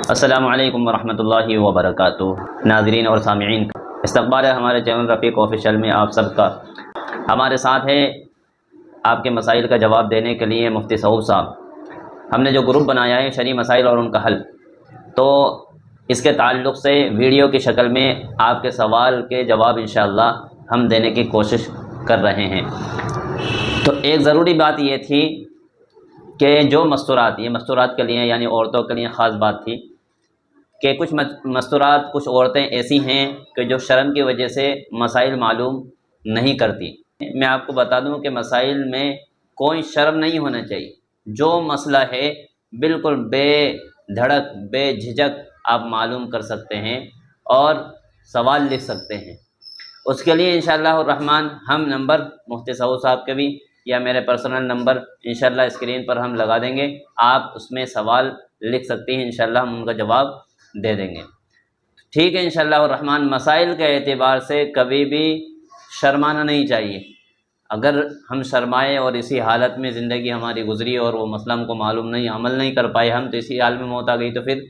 السلام علیکم ورحمۃ اللہ وبرکاتہ۔ ناظرین اور سامعین، استقبال ہے ہمارے چینل رفیق آفیشیل میں آپ سب کا۔ ہمارے ساتھ ہے آپ کے مسائل کا جواب دینے کے لیے مفتی سعود صاحب۔ ہم نے جو گروپ بنایا ہے شرعی مسائل اور ان کا حل، تو اس کے تعلق سے ویڈیو کی شکل میں آپ کے سوال کے جواب انشاءاللہ ہم دینے کی کوشش کر رہے ہیں۔ تو ایک ضروری بات یہ تھی کہ جو مستورات، یہ مستورات کے لیے یعنی عورتوں کے لیے خاص بات تھی کہ کچھ مستورات، کچھ عورتیں ایسی ہیں کہ جو شرم کی وجہ سے مسائل معلوم نہیں کرتی۔ میں آپ کو بتا دوں کہ مسائل میں کوئی شرم نہیں ہونا چاہیے۔ جو مسئلہ ہے بالکل بے دھڑک، بے جھجک آپ معلوم کر سکتے ہیں اور سوال لکھ سکتے ہیں۔ اس کے لیے انشاءاللہ الرحمن ہم نمبر مفتی سعود صاحب کے بھی یا میرے پرسنل نمبر انشاءاللہ اسکرین پر ہم لگا دیں گے، آپ اس میں سوال لکھ سکتی ہیں، انشاءاللہ ہم ان کا جواب دے دیں گے۔ ٹھیک ہے انشاءاللہ الرحمن۔ مسائل کے اعتبار سے کبھی بھی شرمانا نہیں چاہیے۔ اگر ہم شرمائے اور اسی حالت میں زندگی ہماری گزری اور وہ مسئلہ ہم کو معلوم نہیں، عمل نہیں کر پائے ہم، تو اسی حال میں موت آ گئی، تو پھر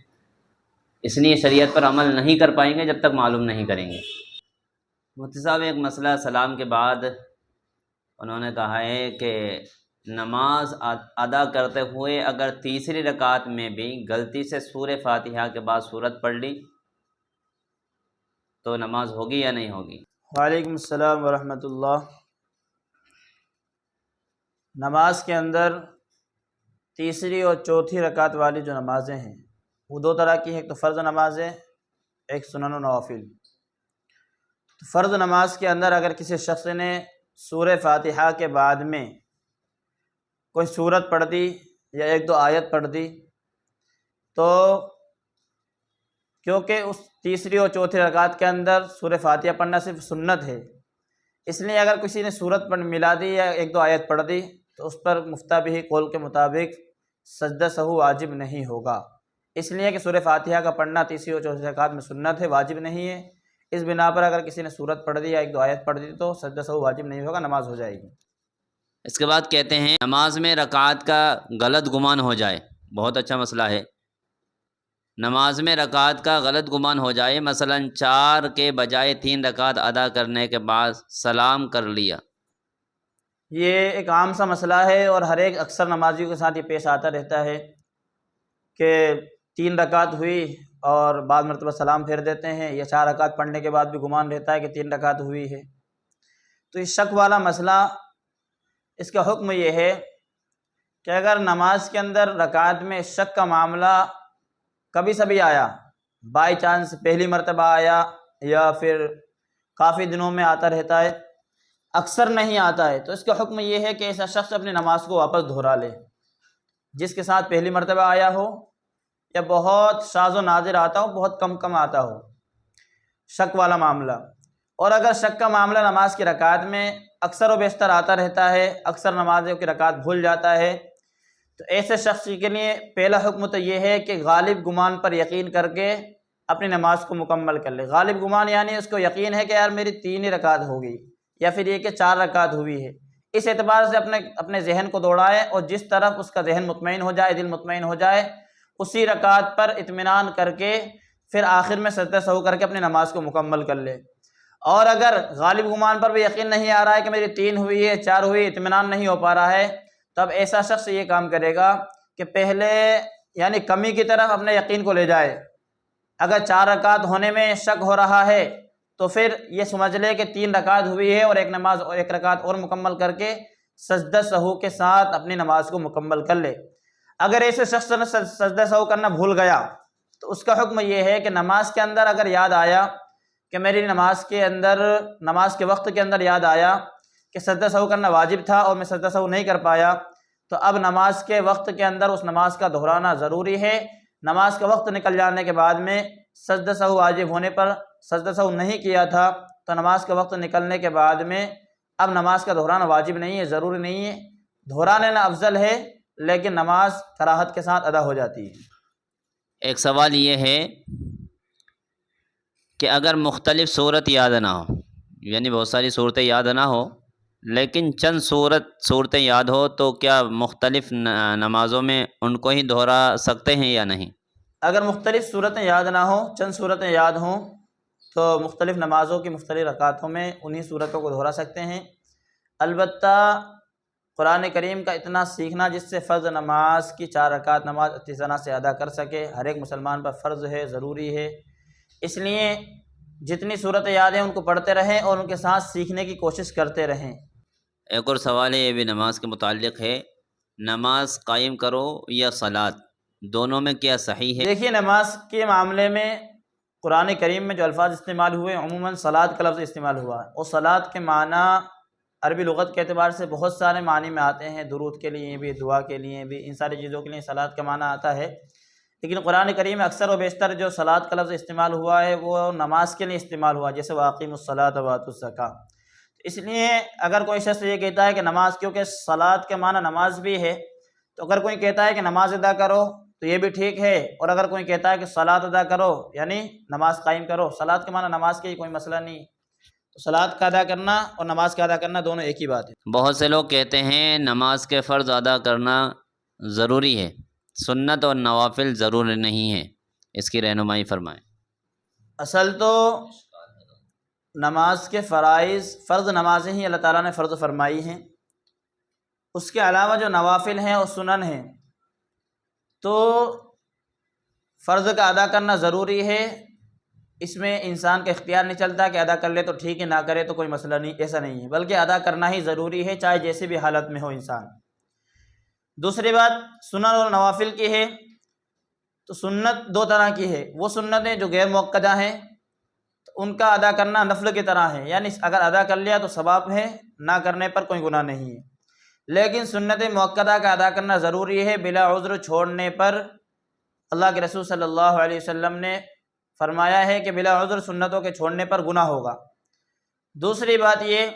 اس لیے شریعت پر عمل نہیں کر پائیں گے جب تک معلوم نہیں کریں گے۔ مفتی صاحب، ایک مسئلہ سلام کے بعد انہوں نے کہا ہے کہ نماز ادا کرتے ہوئے اگر تیسری رکعت میں بھی غلطی سے سورہ فاتحہ کے بعد سورت پڑھ لی تو نماز ہوگی یا نہیں ہوگی؟ وعلیکم السلام ورحمۃ اللہ۔ نماز کے اندر تیسری اور چوتھی رکعت والی جو نمازیں ہیں وہ دو طرح کی ہیں، ایک تو فرض نماز ہے، ایک سنن و نوافل۔ تو فرض نماز کے اندر اگر کسی شخص نے سورہ فاتحہ کے بعد میں کوئی سورت پڑھ دی یا ایک دو آیت پڑھ دی، تو کیونکہ اس تیسری اور چوتھی رکعت کے اندر سورہ فاتحہ پڑھنا صرف سنت ہے، اس لیے اگر کسی نے سورت پڑھ ملا دی یا ایک دو آیت پڑھ دی تو اس پر مفتابی قول کے مطابق سجدہ سہو واجب نہیں ہوگا، اس لیے کہ سورہ فاتحہ کا پڑھنا تیسری اور چوتھی رکعت میں سنت ہے، واجب نہیں ہے۔ اس بنا پر اگر کسی نے سورت پڑھ دی یا ایک دو آیت پڑھ دی تو سجدہ سہو واجب نہیں ہوگا، نماز ہو جائے گی۔ اس کے بعد کہتے ہیں نماز میں رکعت کا غلط گمان ہو جائے، بہت اچھا مسئلہ ہے۔ نماز میں رکعت کا غلط گمان ہو جائے، مثلا 4 کے بجائے 3 رکعت ادا کرنے کے بعد سلام کر لیا۔ یہ ایک عام سا مسئلہ ہے اور ہر ایک اکثر نمازیوں کے ساتھ یہ پیش آتا رہتا ہے کہ 3 رکعت ہوئی اور بعض مرتبہ سلام پھیر دیتے ہیں، یا 4 رکعت پڑھنے کے بعد بھی گمان رہتا ہے کہ 3 رکعت ہوئی ہے۔ تو یہ شک والا مسئلہ، اس کا حکم یہ ہے کہ اگر نماز کے اندر رکعت میں شک کا معاملہ کبھی سبھی آیا، بائی چانس پہلی مرتبہ آیا یا پھر کافی دنوں میں آتا رہتا ہے، اکثر نہیں آتا ہے، تو اس کا حکم یہ ہے کہ ایسا شخص اپنی نماز کو واپس دہرا لے۔ جس کے ساتھ پہلی مرتبہ آیا ہو یا بہت شاذ و نادر آتا ہو، بہت کم کم آتا ہو شک والا معاملہ، اور اگر شک کا معاملہ نماز کی رکعت میں اکثر و بیشتر آتا رہتا ہے، اکثر نمازوں کی رکعت بھول جاتا ہے، تو ایسے شخص کے لیے پہلا حکم تو یہ ہے کہ غالب گمان پر یقین کر کے اپنی نماز کو مکمل کر لے۔ غالب گمان یعنی اس کو یقین ہے کہ یار میری 3 ہی رکعت ہوگی، یا پھر یہ کہ 4 رکعت ہوئی ہے، اس اعتبار سے اپنے ذہن کو دوڑائے اور جس طرف اس کا ذہن مطمئن ہو جائے، دل مطمئن ہو جائے، اسی رکعت پر اطمینان کر کے پھر آخر میں سجدہ سہو کر کے اپنی نماز کو مکمل کر لے۔ اور اگر غالب گمان پر بھی یقین نہیں آ رہا ہے کہ میری 3 ہوئی ہے، 4 ہوئی، اطمینان نہیں ہو پا رہا ہے، تب ایسا شخص یہ کام کرے گا کہ پہلے یعنی کمی کی طرف اپنے یقین کو لے جائے۔ اگر 4 رکعت ہونے میں شک ہو رہا ہے تو پھر یہ سمجھ لے کہ 3 رکعت ہوئی ہے اور ایک رکعت اور مکمل کر کے سجدہ سہو کے ساتھ اپنی نماز کو مکمل کر لے۔ اگر ایسے شخص نے سجدہ سہو کرنا بھول گیا تو اس کا حکم یہ ہے کہ نماز کے اندر اگر یاد آیا کہ میری نماز کے وقت کے اندر یاد آیا کہ سجدہ سہو کرنا واجب تھا اور میں سجدہ سہو نہیں کر پایا، تو اب نماز کے وقت کے اندر اس نماز کا دہرانا ضروری ہے۔ نماز کا وقت نکل جانے کے بعد میں سجدہ سہو واجب ہونے پر سجدہ سہو نہیں کیا تھا تو نماز کا وقت نکلنے کے بعد میں اب نماز کا دہرانا واجب نہیں ہے، ضروری نہیں ہے، دہرا لینا افضل ہے، لیکن نماز کراہت کے ساتھ ادا ہو جاتی ہے۔ ایک سوال یہ ہے کہ اگر مختلف صورت یاد نہ ہو، یعنی بہت ساری صورتیں یاد نہ ہو لیکن چند صورتیں یاد ہو، تو کیا مختلف نمازوں میں ان کو ہی دہرا سکتے ہیں یا نہیں؟ اگر مختلف صورتیں یاد نہ ہوں، چند صورتیں یاد ہوں، تو مختلف نمازوں کی مختلف رکعتوں میں انہی صورتوں کو دہرا سکتے ہیں۔ البتہ قرآن کریم کا اتنا سیکھنا جس سے فرض نماز کی 4 رکعت نماز اتزانہ سے ادا کر سکے، ہر ایک مسلمان پر فرض ہے، ضروری ہے۔ اس لیے جتنی صورتیں یاد ہیں ان کو پڑھتے رہیں اور ان کے ساتھ سیکھنے کی کوشش کرتے رہیں۔ ایک اور سوال ہے، یہ بھی نماز کے متعلق ہے، نماز قائم کرو یا صلاۃ، دونوں میں کیا صحیح ہے؟ دیکھیے، نماز کے معاملے میں قرآن کریم میں جو الفاظ استعمال ہوئے عموماً صلاۃ کا لفظ استعمال ہوا، اور صلاۃ کے معنی عربی لغت کے اعتبار سے بہت سارے معنی میں آتے ہیں، درود کے لیے بھی، دعا کے لیے بھی، ان ساری چیزوں کے لیے صلاۃ کا معنی آتا ہے۔ لیکن قرآن کریم میں اکثر و بیشتر جو صلاۃ کا لفظ استعمال ہوا ہے وہ نماز کے لیے استعمال ہوا، جیسے وَأَقِیمُوا الصَّلَاةَ وَآتُوا الزَّکَاۃَ۔ اس لیے اگر کوئی شخص یہ کہتا ہے کہ نماز، کیونکہ صلاۃ کے معنی نماز بھی ہے، تو اگر کوئی کہتا ہے کہ نماز ادا کرو تو یہ بھی ٹھیک ہے، اور اگر کوئی کہتا ہے کہ صلاۃ ادا کرو یعنی نماز قائم کرو، صلاۃ کے معنی نماز کے کوئی مسئلہ نہیں، تو صلاۃ کا ادا کرنا اور نماز کا ادا کرنا دونوں ایک ہی بات ہے۔ بہت سے لوگ کہتے ہیں نماز کے فرض ادا کرنا ضروری ہے، سنت اور نوافل ضروری نہیں ہے، اس کی رہنمائی فرمائیں۔ اصل تو نماز کے فرض نمازیں ہی اللہ تعالیٰ نے فرض فرمائی ہیں، اس کے علاوہ جو نوافل ہیں اور سنن ہیں تو فرض کا ادا کرنا ضروری ہے، اس میں انسان کا اختیار نہیں چلتا کہ ادا کر لے تو ٹھیک ہے، نہ کرے تو کوئی مسئلہ نہیں، ایسا نہیں ہے، بلکہ ادا کرنا ہی ضروری ہے، چاہے جیسے بھی حالت میں ہو انسان۔ دوسری بات سنن اور نوافل کی ہے، تو سنت 2 طرح کی ہے، وہ سنتیں جو غیر مؤکدہ ہیں تو ان کا ادا کرنا نفل کی طرح ہے، یعنی اگر ادا کر لیا تو ثواب ہے، نہ کرنے پر کوئی گناہ نہیں ہے۔ لیکن سنت مؤکدہ کا ادا کرنا ضروری ہے بلا عذر چھوڑنے پر۔ اللہ کے رسول صلی اللہ علیہ وسلم نے فرمایا ہے کہ بلا عذر سنتوں کے چھوڑنے پر گناہ ہوگا۔ دوسری بات یہ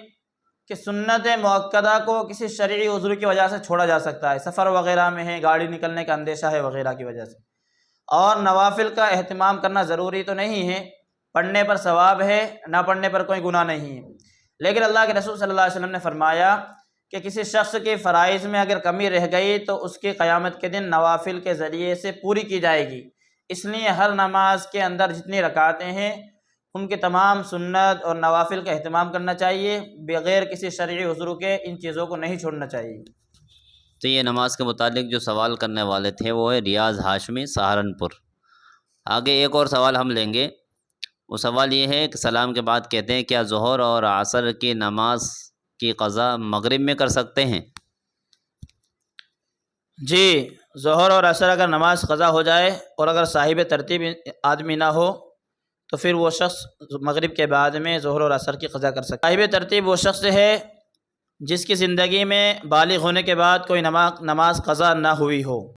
کہ سنت مؤکدہ کو کسی شرعی عذر کی وجہ سے چھوڑا جا سکتا ہے، سفر وغیرہ میں ہے، گاڑی نکلنے کا اندیشہ ہے وغیرہ کی وجہ سے۔ اور نوافل کا اہتمام کرنا ضروری تو نہیں ہے، پڑھنے پر ثواب ہے، نہ پڑھنے پر کوئی گناہ نہیں ہے، لیکن اللہ کے رسول صلی اللہ علیہ وسلم نے فرمایا کہ کسی شخص کے فرائض میں اگر کمی رہ گئی تو اس کی قیامت کے دن نوافل کے ذریعے سے پوری کی جائے گی۔ اس لیے ہر نماز کے اندر جتنی رکعتیں ہیں ان کے تمام سنت اور نوافل کا اہتمام کرنا چاہیے، بغیر کسی شرعی عذر کے ان چیزوں کو نہیں چھوڑنا چاہیے۔ تو یہ نماز کے متعلق جو سوال کرنے والے تھے وہ ہے ریاض ہاشمی، سہارنپور۔ آگے ایک اور سوال ہم لیں گے، وہ سوال یہ ہے کہ سلام کے بعد کہتے ہیں کیا ظہر اور عصر کی نماز کی قضا مغرب میں کر سکتے ہیں؟ جی، ظہر اور عصر اگر نماز قضا ہو جائے اور اگر صاحب ترتیب آدمی نہ ہو تو پھر وہ شخص مغرب کے بعد میں ظہر اور عصر کی قضا کر سکتا ہے۔ صاحب ترتیب وہ شخص ہے جس کی زندگی میں بالغ ہونے کے بعد کوئی نماز قضا نہ ہوئی ہو۔